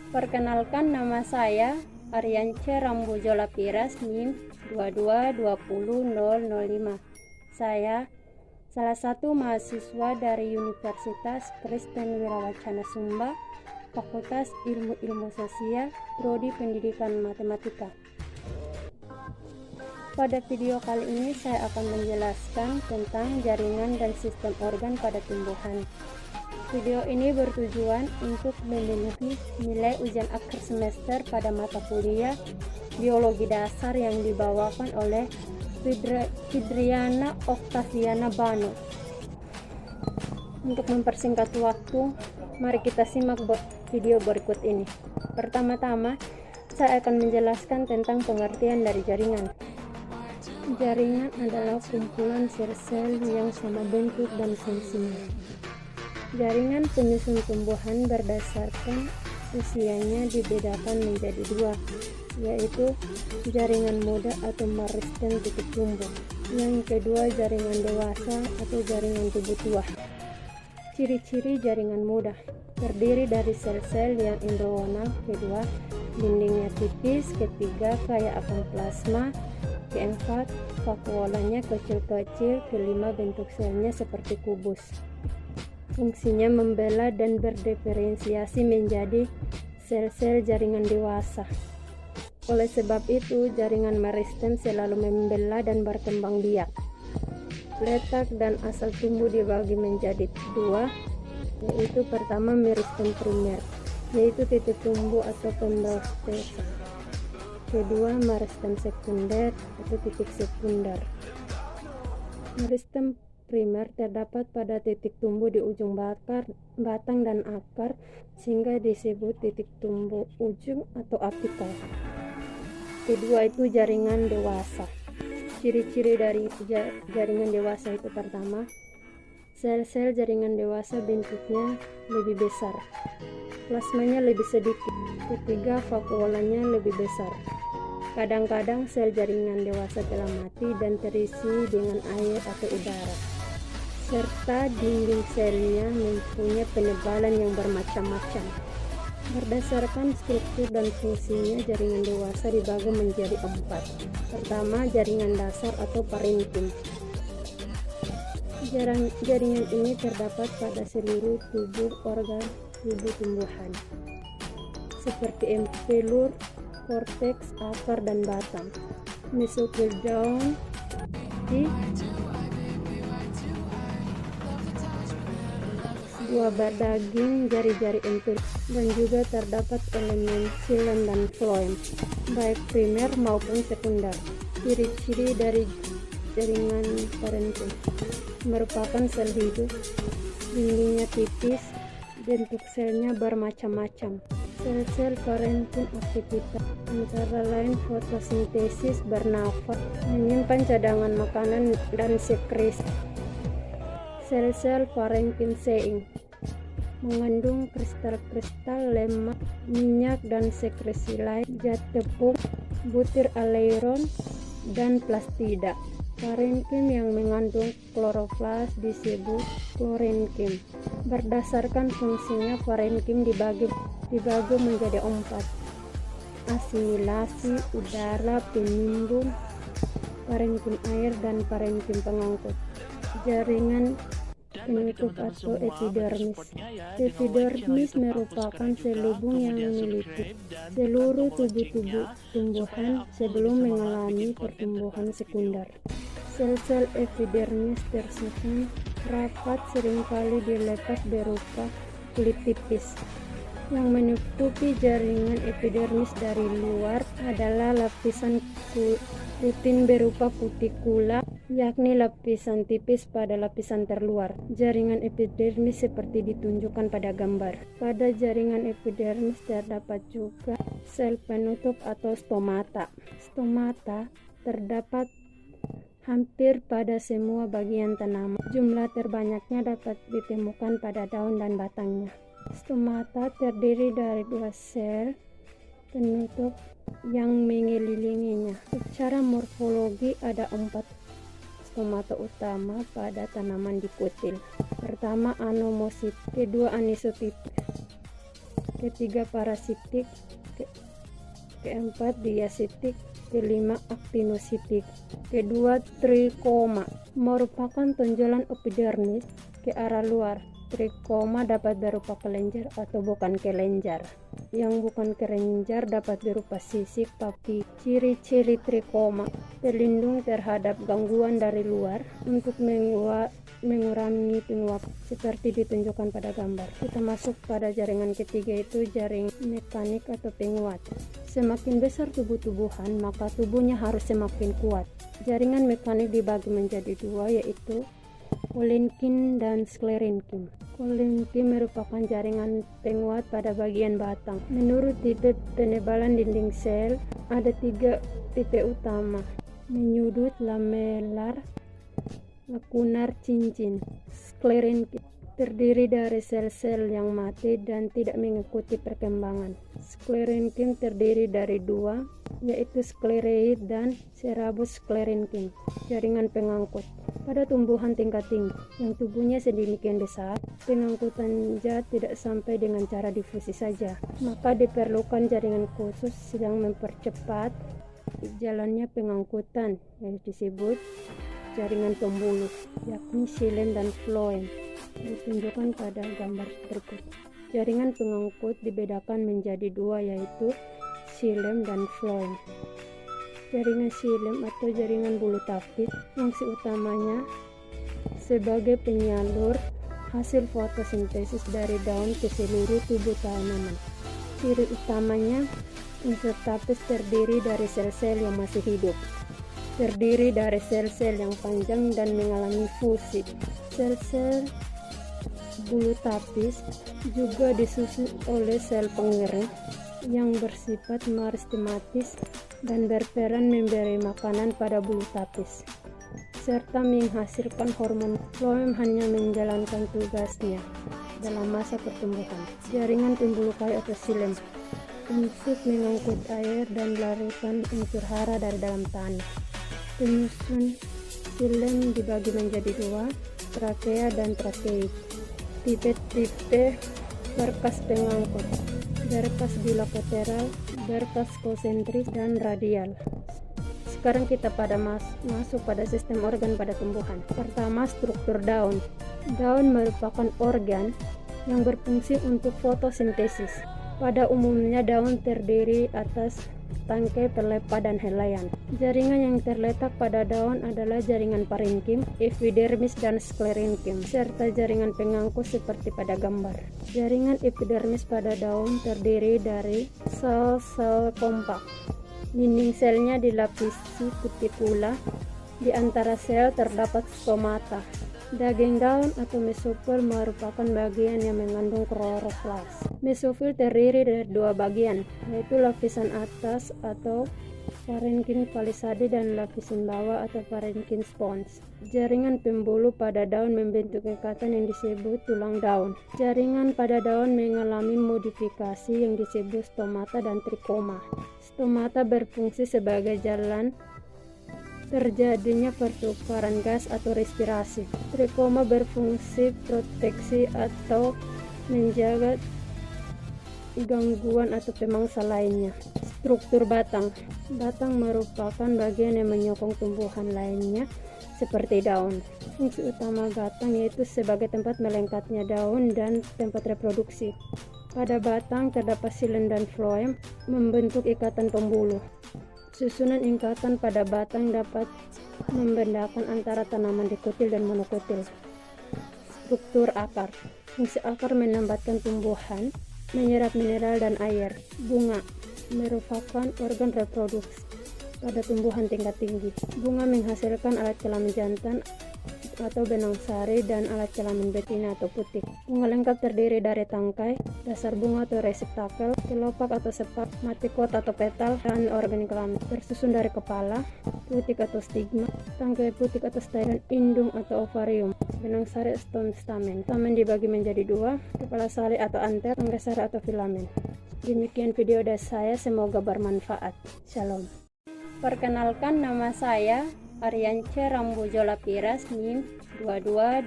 Perkenalkan, nama saya Aryance Rambojo Lapiras, NIM 2220005. Saya salah satu mahasiswa dari Universitas Kristen Wirawacana Sumba, Fakultas Ilmu Sosial, Prodi Pendidikan Matematika. Pada video kali ini saya akan menjelaskan tentang jaringan dan sistem organ pada tumbuhan. Video ini bertujuan untuk memenuhi nilai ujian akhir semester pada mata kuliah Biologi Dasar yang dibawakan oleh Fidriana Oktaviana Bano. Untuk mempersingkat waktu, mari kita simak video berikut ini. Pertama-tama, saya akan menjelaskan tentang pengertian dari jaringan. Jaringan adalah kumpulan sel-sel yang sama bentuk dan fungsinya. Jaringan penyusun tumbuhan berdasarkan usianya dibedakan menjadi dua, yaitu jaringan muda atau meristem titik tumbuh. Yang kedua, jaringan dewasa atau jaringan tubuh tua. Ciri-ciri jaringan muda: terdiri dari sel-sel yang embrional. Kedua, dindingnya tipis. Ketiga, kaya akan plasma. Keempat, vakuolanya kecil-kecil. Kelima, bentuk selnya seperti kubus. Fungsinya membela dan berdiferensiasi menjadi sel-sel jaringan dewasa. Oleh sebab itu, jaringan meristem selalu membela dan berkembang biak. Letak dan asal tumbuh dibagi menjadi dua, yaitu pertama meristem primer, yaitu titik tumbuh atau pembastesa. Kedua, meristem sekunder atau titik sekunder. Meristem primer terdapat pada titik tumbuh di ujung batang dan akar, sehingga disebut titik tumbuh ujung atau apikal. Kedua itu jaringan dewasa. Ciri-ciri dari jaringan dewasa itu: pertama, sel-sel jaringan dewasa bentuknya lebih besar, plasmanya lebih sedikit. Ketiga, vakuolanya lebih besar. Kadang-kadang sel jaringan dewasa telah mati dan terisi dengan air atau udara, serta dinding selnya mempunyai penebalan yang bermacam-macam. Berdasarkan struktur dan fungsinya, jaringan dewasa dibagi menjadi 4. Pertama, jaringan dasar atau parenkim. Jaringan ini terdapat pada seluruh tubuh organ tubuh tumbuhan, seperti empelur, korteks, akar, dan batang. Mesokil daun, buah berdaging, jari-jari empir, dan juga terdapat elemen xilem dan floem, baik primer maupun sekunder. Ciri-ciri dari jaringan parenkim: merupakan sel hidup, dindingnya tipis, bentuk selnya bermacam-macam. Sel-sel parenkim aktivitas antara lain fotosintesis, bernafas, menyimpan cadangan makanan, dan sekresi. Sel-sel parenkim seing mengandung kristal-kristal lemak, minyak, dan sekresi lain, zat tepung, butir aleiron, dan plastida. Parenkim yang mengandung kloroflas disebut klorenkim. Berdasarkan fungsinya, parenkim dibagi menjadi 4: asimilasi, udara, penimbun, parenkim air, dan parenkim pengangkut. Jaringan penutup atau epidermis. Epidermis merupakan selubung yang meliputi seluruh tubuh tumbuhan sebelum mengalami pertumbuhan sekunder. Sel-sel epidermis tersusun rapat, seringkali dilepas berupa kulit tipis. Yang menutupi jaringan epidermis dari luar adalah lapisan rutin berupa kutikula, yakni lapisan tipis pada lapisan terluar. Jaringan epidermis seperti ditunjukkan pada gambar. Pada jaringan epidermis terdapat juga sel penutup atau stomata. Stomata terdapat hampir pada semua bagian tanaman. Jumlah terbanyaknya dapat ditemukan pada daun dan batangnya. Stomata terdiri dari 2 sel penutup yang mengelilinginya. Secara morfologi ada 4 stomata utama pada tanaman dikutil. Pertama, anomosit. Kedua, anisotipis. ketiga parasitik, keempat diasitik, kelima aktinositik, kedua trikoma merupakan tonjolan epidermis ke arah luar. Trikoma dapat berupa kelenjar atau bukan kelenjar. Yang bukan kelenjar dapat berupa sisik, papi. Ciri-ciri trikoma: terlindung terhadap gangguan dari luar untuk mengurangi penguap seperti ditunjukkan pada gambar. Kita masuk pada jaringan ketiga, itu jaring mekanik atau penguat. Semakin besar tubuh-tubuhan, maka tubuhnya harus semakin kuat. Jaringan mekanik dibagi menjadi dua, yaitu kolenkin dan sklerenkin. Kolenkin merupakan jaringan penguat pada bagian batang. Menurut tipe penebalan dinding sel, ada 3 tipe utama: menyudut, lamelar, lakunar, cincin. Sklerenkin terdiri dari sel-sel yang mati dan tidak mengikuti perkembangan. Sklerenkin terdiri dari 2, yaitu sklereid dan serabus sklerenkin. Jaringan pengangkut pada tumbuhan tingkat tinggi yang tubuhnya sedemikian besar, pengangkutan zat tidak sampai dengan cara difusi saja, maka diperlukan jaringan khusus yang mempercepat jalannya pengangkutan, yang disebut jaringan pembuluh, yakni xilem dan floem, ditunjukkan pada gambar berikut. Jaringan pengangkut dibedakan menjadi 2, yaitu xilem dan floem. Jaringan xilem atau jaringan bulu tapis, fungsi utamanya sebagai penyalur hasil fotosintesis dari daun ke seluruh tubuh tanaman. Ciri utamanya, unsur tapis terdiri dari sel-sel yang masih hidup, terdiri dari sel-sel yang panjang dan mengalami fusi. Sel-sel bulu tapis juga disusun oleh sel pengering yang bersifat meristematis dan berperan memberi makanan pada bulu tapis serta menghasilkan hormon. Floem hanya menjalankan tugasnya dalam masa pertumbuhan. Jaringan pembuluh kayu atau xilem untuk mengangkut air dan larutan unsur hara dari dalam tanah. Penyusun xilem dibagi menjadi 2, trakea dan trakeid. Tipe-tipe berkas pengangkut: berkas bilateral, berkas konsentris, dan radial. Sekarang kita masuk pada sistem organ pada tumbuhan. Pertama, struktur daun. Daun merupakan organ yang berfungsi untuk fotosintesis. Pada umumnya daun terdiri atas tangkai, pelepah, dan helaian. Jaringan yang terletak pada daun adalah jaringan parenkim, epidermis, dan sklerenkim, serta jaringan pengangkut seperti pada gambar. Jaringan epidermis pada daun terdiri dari sel-sel kompak. Dinding selnya dilapisi kutikula. Di antara sel terdapat stomata. Daging daun atau mesofil merupakan bagian yang mengandung kloroplas. Mesofil terdiri dari 2 bagian, yaitu lapisan atas atau parenkim palisade dan lapisan bawah atau parenkim spons. Jaringan pembuluh pada daun membentuk ikatan yang disebut tulang daun. Jaringan pada daun mengalami modifikasi yang disebut stomata dan trikoma. Stomata berfungsi sebagai jalan terjadinya pertukaran gas atau respirasi. Trikoma berfungsi proteksi atau menjaga gangguan atau pemangsa lainnya. Struktur batang. Batang merupakan bagian yang menyokong tumbuhan lainnya seperti daun. Fungsi utama batang yaitu sebagai tempat melengkatnya daun dan tempat reproduksi. Pada batang terdapat xilem dan floem membentuk ikatan pembuluh. Susunan ikatan pada batang dapat membedakan antara tanaman dikutil dan monokutil. Struktur akar. Fungsi akar menambatkan tumbuhan, menyerap mineral dan air. Bunga merupakan organ reproduksi pada tumbuhan tingkat tinggi. Bunga menghasilkan alat kelamin jantan atau benang sari dan alat kelamin betina atau putik. Bunga lengkap terdiri dari tangkai, dasar bunga atau reseptakel, kelopak atau sepak, matikot atau petal, dan organ kelamin. Tersusun dari kepala, putik atau stigma, tangkai putik atau stem, indung atau ovarium, benang sari atau stamen. Stamen dibagi menjadi 2, kepala sari atau anter, tangkai sari atau filamen. Demikian video dari saya, semoga bermanfaat. Shalom. Perkenalkan, nama saya Ariance Rambojola Piras, NIM 22